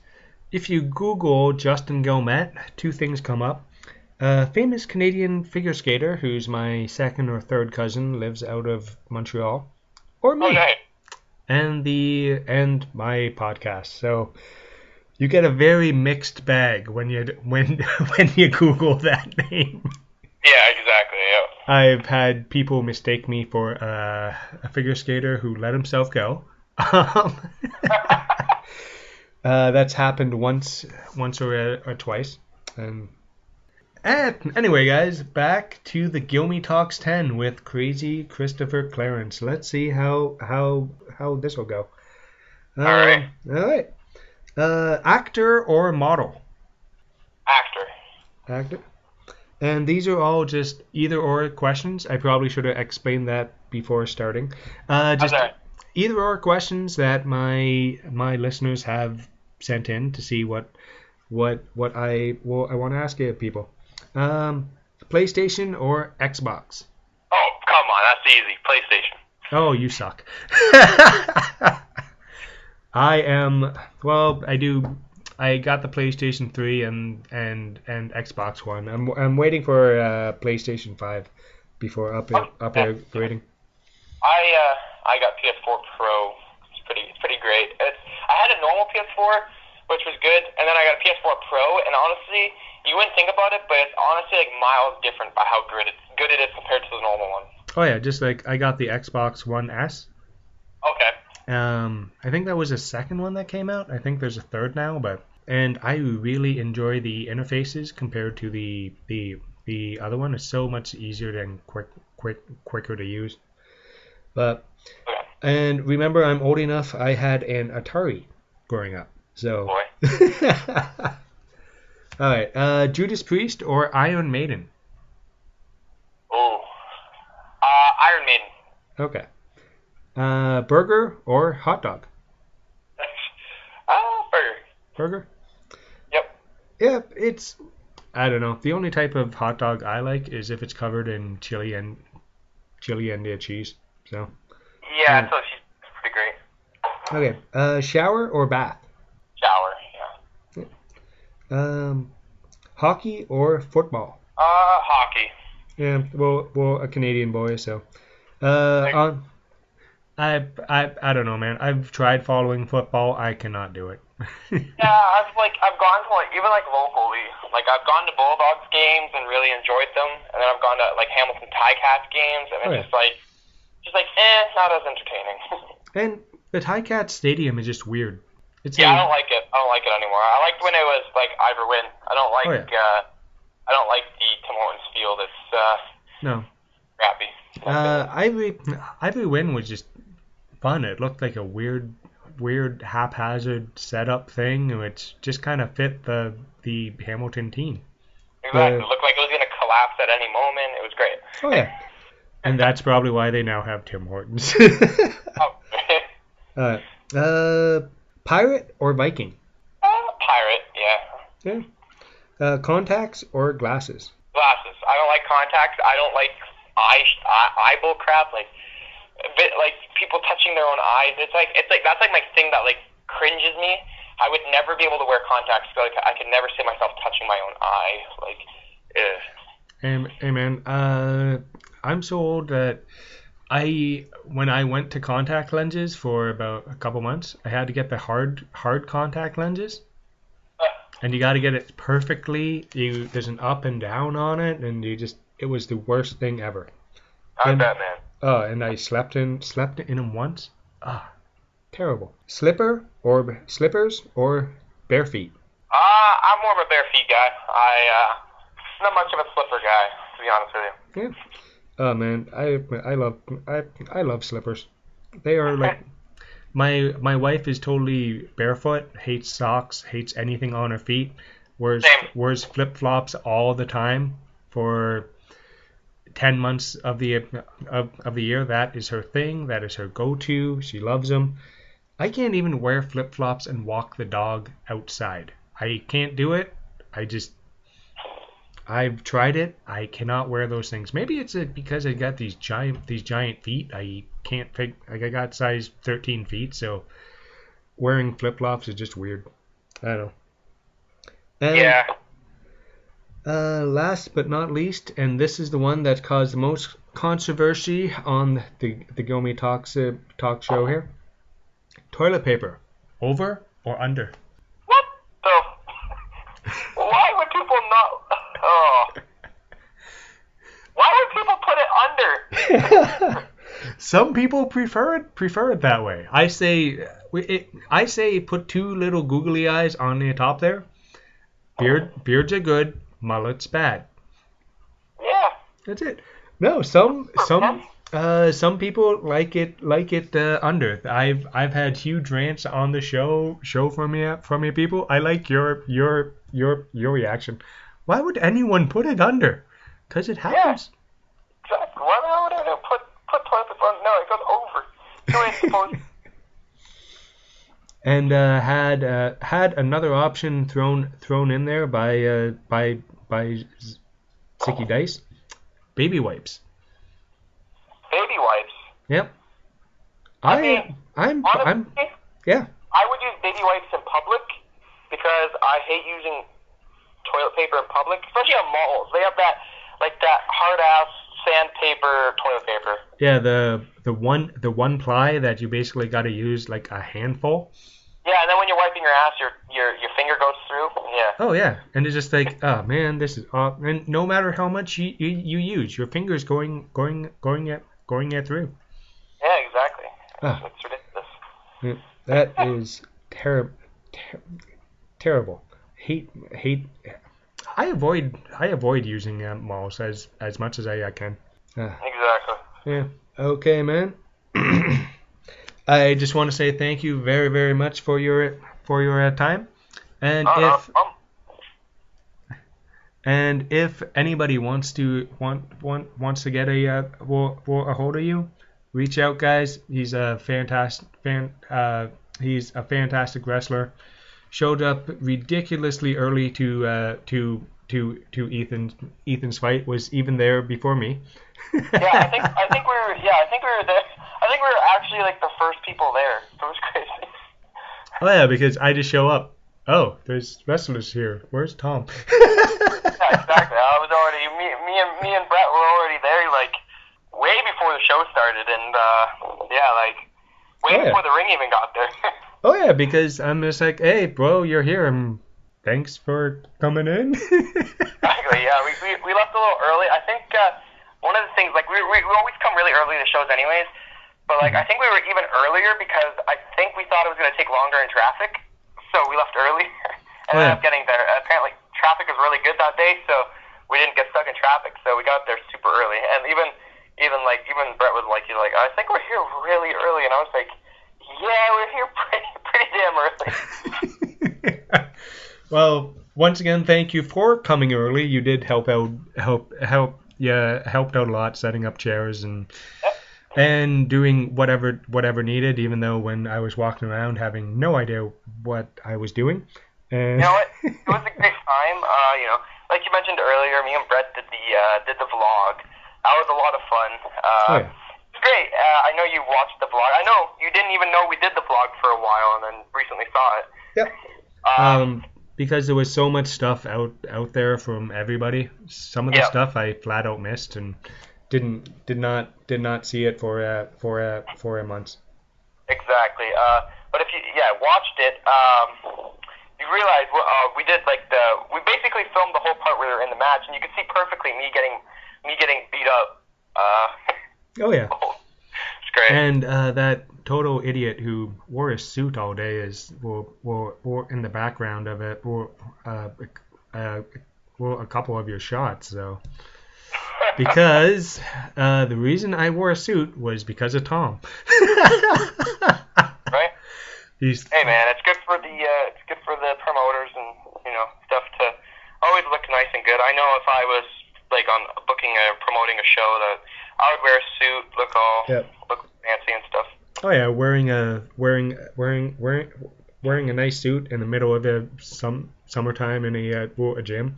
if you Google Justin Guillemette, two things come up. Famous Canadian figure skater who's my second or third cousin, lives out of Montreal, or me, Okay. and my podcast. So you get a very mixed bag when you Google that name. Yeah, exactly. Yeah. I've had people mistake me for a figure skater who let himself go. That's happened once or twice. And anyway, guys, back to the Gilmy Talks 10 with Crazy Christopher Clarence. Let's see how this will go. All right. Actor or model? Actor. And these are all just either or questions. I probably should have explained that before starting. Just Okay. either or questions that my listeners have sent in to see what I want to ask you people. PlayStation or Xbox? Oh, come on, that's easy. PlayStation. Oh, you suck. I got the PlayStation 3 and Xbox One. I'm waiting for PlayStation 5 before upgrading. I got PS4 Pro. It's pretty great. I had a normal PS4, which was good, and then I got a PS4 Pro, and honestly, you wouldn't think about it, but it's honestly like miles different by how good it is compared to the normal one. Oh yeah, just like I got the Xbox One S. Okay. I think that was the second one that came out. I think there's a third now, and I really enjoy the interfaces compared to the other one. It's so much easier and quicker to use. But Okay. and remember, I'm old enough. I had an Atari growing up. So. Boy. All right. Judas Priest or Iron Maiden? Oh. Iron Maiden. Okay. Burger or hot dog? Burger. Burger? Yep. Yeah, I don't know. The only type of hot dog I like is if it's covered in chili and cheese. So. Yeah, so she's pretty great. Okay. Shower or bath? Shower. Yeah. Hockey or football? Hockey. Yeah. Well, a Canadian boy, so. I don't know, man. I've tried following football. I cannot do it. Yeah, I've gone to even locally. I've gone to Bulldogs games and really enjoyed them, and then I've gone to Hamilton Ticats games, and it's not as entertaining. And the Ticats Stadium is just weird. I don't like it. I don't like it anymore. I liked when it was Ivor Wynn. I don't like I don't like the Tim Hortons field. It's no. crappy. Ivy Wynn was just fun. It looked like a weird haphazard setup thing, which just kind of fit the Hamilton team. Exactly. It looked like it was going to collapse at any moment. It was great. Oh yeah. And that's probably why they now have Tim Hortons. Pirate or Viking? Pirate, yeah. Yeah. Contacts or glasses? Glasses. I don't like contacts. I don't like eyeball crap. People touching their own eyes. It's that's my thing that cringes me. I would never be able to wear contacts. I could never see myself touching my own eye. Hey man, I'm so old that when I went to contact lenses for about a couple months, I had to get the hard contact lenses. And you got to get it perfectly. There's an up and down on it, and it was the worst thing ever. I bet, man. Oh, and I slept in them once. Terrible. Slippers or bare feet? I'm more of a bare feet guy. I'm not much of a slipper guy, to be honest with you. Yeah. Oh man, I love slippers. They are my wife is totally barefoot, hates socks, hates anything on her feet, wears flip-flops all the time 10 months of the year, that is her thing. That is her go-to. She loves them. I can't even wear flip-flops and walk the dog outside. I can't do it. I've tried it. I cannot wear those things. Maybe it's because I got these giant feet. I can't fit. Like, I got size 13 feet, so wearing flip-flops is just weird. I don't know. And, Yeah. Last but not least, and this is the one that caused the most controversy on the Gomi talk show here. Toilet paper, over or under? What the? Why would people not? Oh. Why would people put it under? Some people prefer it that way. I say put two little googly eyes on the top there. Beards are good, mullets bad. Yeah. That's it. No, some people like it under. I've had huge rants on the show from you people. I like your reaction. Why would anyone put it under? Because it happens. Yeah, exactly. Why the hell would anyone put toilet paper on? No, it goes over. So it's supposed. And had another option thrown in there by Sicky Dice. Baby wipes. Baby wipes. Yep. Honestly, yeah. I would use baby wipes in public because I hate using toilet paper in public, especially on malls. They have that hard ass sandpaper toilet paper. Yeah, the one ply that you basically got to use like a handful. Yeah, and then when you're wiping your ass, your finger goes through. Yeah. Oh yeah, and it's just like, oh man, this is and no matter how much you use, your finger's going it through. Yeah, exactly. Ah. It's ridiculous. Yeah, that is terrible. Hate. I avoid using malls as much as I can. Exactly. Yeah. Okay, man. I just want to say thank you very, very much for your time, and if anybody wants to get a hold of you, reach out, guys. He's a fantastic wrestler. Showed up ridiculously early to Ethan's fight. Was even there before me. I think we were there. I think we were actually like the first people there. It was crazy. Oh yeah, because I just show up. Oh, there's wrestlers here. Where's Tom? Yeah, exactly. I was already me and Brett were already there like way before the show started, and before the ring even got there. Oh yeah, because I'm just like, hey, bro, you're here. Thanks for coming in. Exactly. Yeah, we left a little early. I think one of the things, like, we always come really early to shows anyways, but like I think we were even earlier because I think we thought it was going to take longer in traffic, so we left early and ended up getting there. Apparently traffic was really good that day, so we didn't get stuck in traffic, so we got there super early. And even Brett was like, he's like, I think we're here really early, and I was like, yeah, we're here pretty damn early. Well, once again, thank you for coming early. You did help out a lot, setting up chairs and doing whatever needed, even though when I was walking around having no idea what I was doing. And you know what? It was a great time. Like you mentioned earlier, me and Brett did the vlog. That was a lot of fun. It's great. I know you watched the vlog. I know you didn't even know we did the vlog for a while, and then recently saw it. Yep. Because there was so much stuff out there from everybody. Some of the stuff I flat out missed and did not see it for a month. Exactly. But if you watched it, you realize we did we basically filmed the whole part where we were in the match, and you could see perfectly me getting beat up. Oh yeah. It's great. And that total idiot who wore a suit all day wore in the background of it wore a couple of your shots. So because the reason I wore a suit was because of Tom. Right. Hey man, it's good for the promoters and stuff to always look nice and good. I know if I was like on booking and promoting a show, that I would wear a suit, look fancy and stuff. Oh yeah, wearing a nice suit in the middle of the summertime in a gym.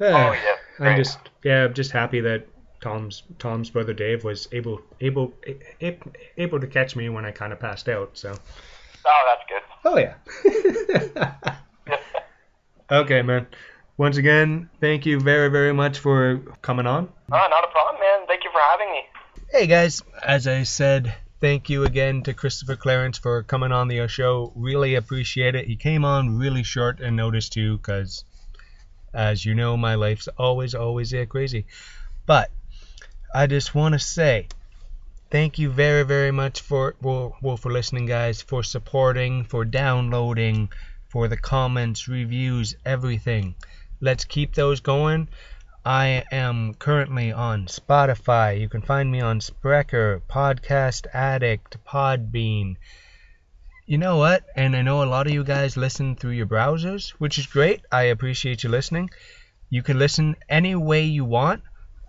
Oh yeah, I'm great. just happy that Tom's brother Dave was able to catch me when I kind of passed out. So. Oh, that's good. Oh yeah. Okay, man. Once again, thank you very, very much for coming on. Oh, not a problem, man. Thank you for having me. Hey guys, as I said, thank you again to Christopher Clarence for coming on the show. Really appreciate it. He came on really short in notice too, because as you know, my life's always crazy. But I just want to say thank you very, very much for listening, guys, for supporting, for downloading, for the comments, reviews, everything. Let's keep those going. I am currently on Spotify. You can find me on Spreaker, Podcast Addict, Podbean. You know what? And I know a lot of you guys listen through your browsers, which is great. I appreciate you listening. You can listen any way you want.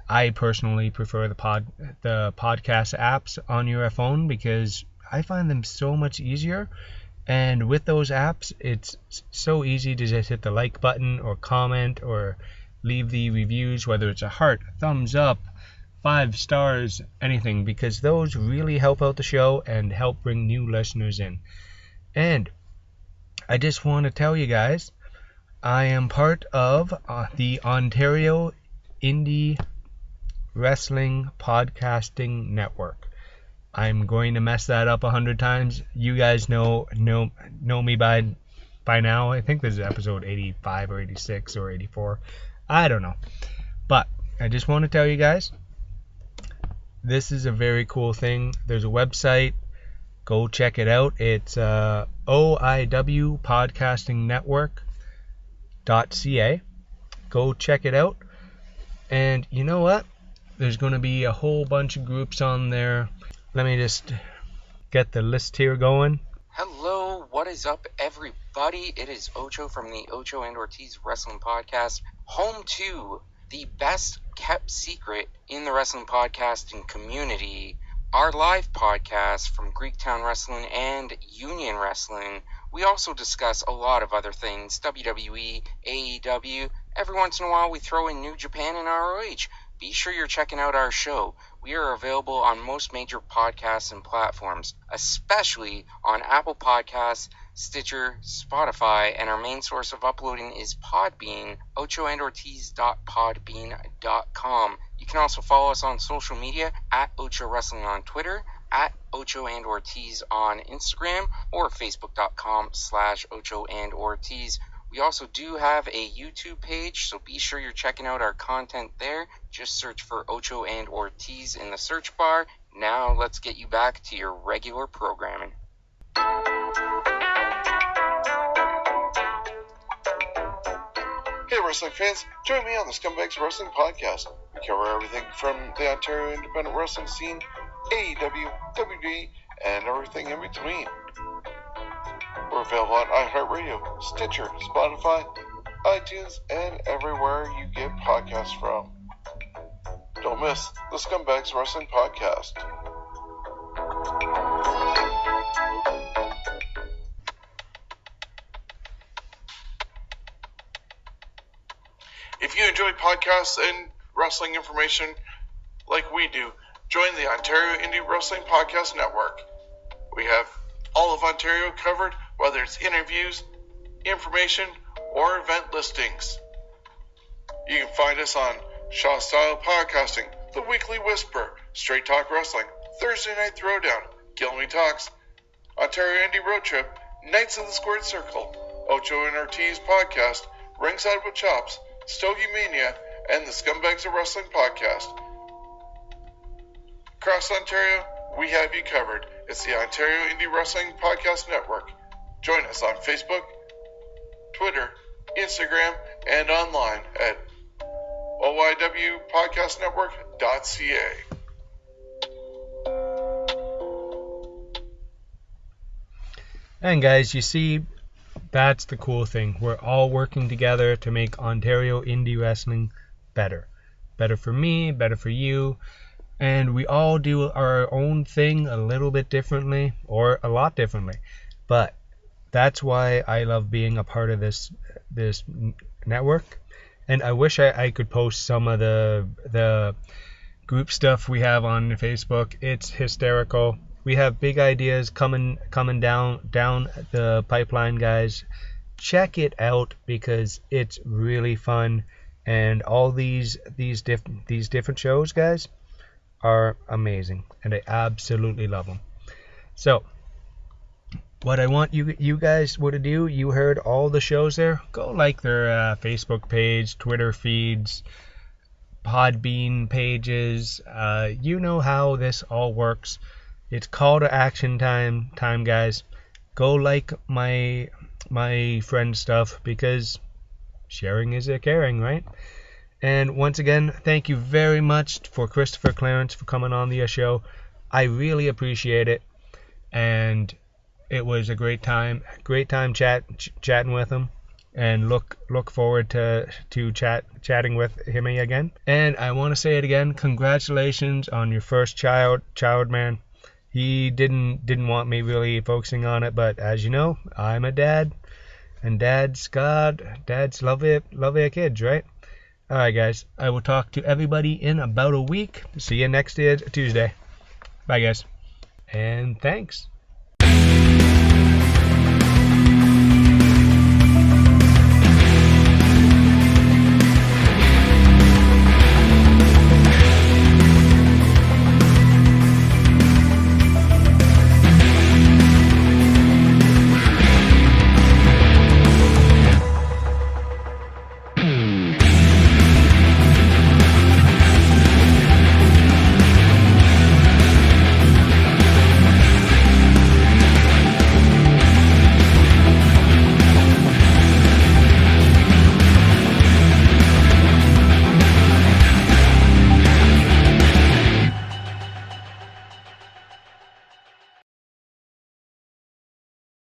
I personally prefer the podcast apps on your phone because I find them so much easier. And with those apps, it's so easy to just hit the like button or comment or leave the reviews, whether it's a heart, a thumbs up, 5 stars, anything, because those really help out the show and help bring new listeners in. And I just want to tell you guys, I am part of the Ontario Indie Wrestling Podcasting Network. I'm going to mess that up 100 times. You guys know me by now. I think this is episode 85 or 86 or 84. I don't know. But I just want to tell you guys, this is a very cool thing. There's a website. Go check it out. It's oiwpodcastingnetwork.ca. Go check it out. And you know what? There's going to be a whole bunch of groups on there. Let me just get the list here going. Hello, what is up, everybody? It is Ocho from the Ocho and Ortiz Wrestling Podcast, home to the best kept secret in the wrestling podcasting community, our live podcast from Greektown Wrestling and Union Wrestling. We also discuss a lot of other things, WWE, AEW. Every once in a while we throw in New Japan and ROH. Be sure you're checking out our show. We are available on most major podcasts and platforms, especially on Apple Podcasts, Stitcher, Spotify, and our main source of uploading is Podbean, ochoandortiz.podbean.com. You can also follow us on social media at Ocho Wrestling on Twitter, at Ocho and Ortiz on Instagram, or facebook.com/Ocho and Ortiz. We also do have a YouTube page, so be sure you're checking out our content there. Just search for Ocho and Ortiz in the search bar. Now let's get you back to your regular programming. Hey wrestling fans, join me on the Scumbags Wrestling Podcast. We cover everything from the Ontario independent wrestling scene, AEW, WWE, and everything in between. We're available on iHeartRadio, Stitcher, Spotify, iTunes, and everywhere you get podcasts from. Don't miss the Scumbags Wrestling Podcast. If you enjoy podcasts and wrestling information like we do, join the Ontario Indie Wrestling Podcast Network. We have all of Ontario covered, whether it's interviews, information, or event listings. You can find us on Shaw Style Podcasting, The Weekly Whisper, Straight Talk Wrestling, Thursday Night Throwdown, Gilmy Talks, Ontario Indie Road Trip, Knights of the Squared Circle, Ocho and Ortiz Podcast, Ringside with Chops, Stogie Mania, and the Scumbags of Wrestling Podcast. Across Ontario, we have you covered. It's the Ontario Indie Wrestling Podcast Network. Join us on Facebook, Twitter, Instagram, and online at oiwpodcastnetwork.ca. And guys, you see, that's the cool thing. We're all working together to make Ontario indie wrestling better. better for me, better for you. And we all do our own thing a little bit differently, or a lot differently. But that's why I love being a part of this network. And I wish I could post some of the group stuff we have on Facebook. It's hysterical. We have big ideas coming down the pipeline, guys. Check it out because it's really fun, and all these different shows, guys, are amazing, and I absolutely love them. So what I want you guys to do, you heard all the shows there. Go like their Facebook page, Twitter feeds, Podbean pages. You know how this all works. It's call to action time, guys. Go like my friend stuff, because sharing is a caring, right? And once again, thank you very much for Christopher Clarence for coming on the show. I really appreciate it, and it was a great time chatting with him, and look forward to chatting with him again. And I want to say it again, congratulations on your first child, man. He didn't want me really focusing on it, but as you know, I'm a dad, and dads love their kids, right? All right, guys, I will talk to everybody in about a week. See you next Tuesday. Bye, guys, and thanks.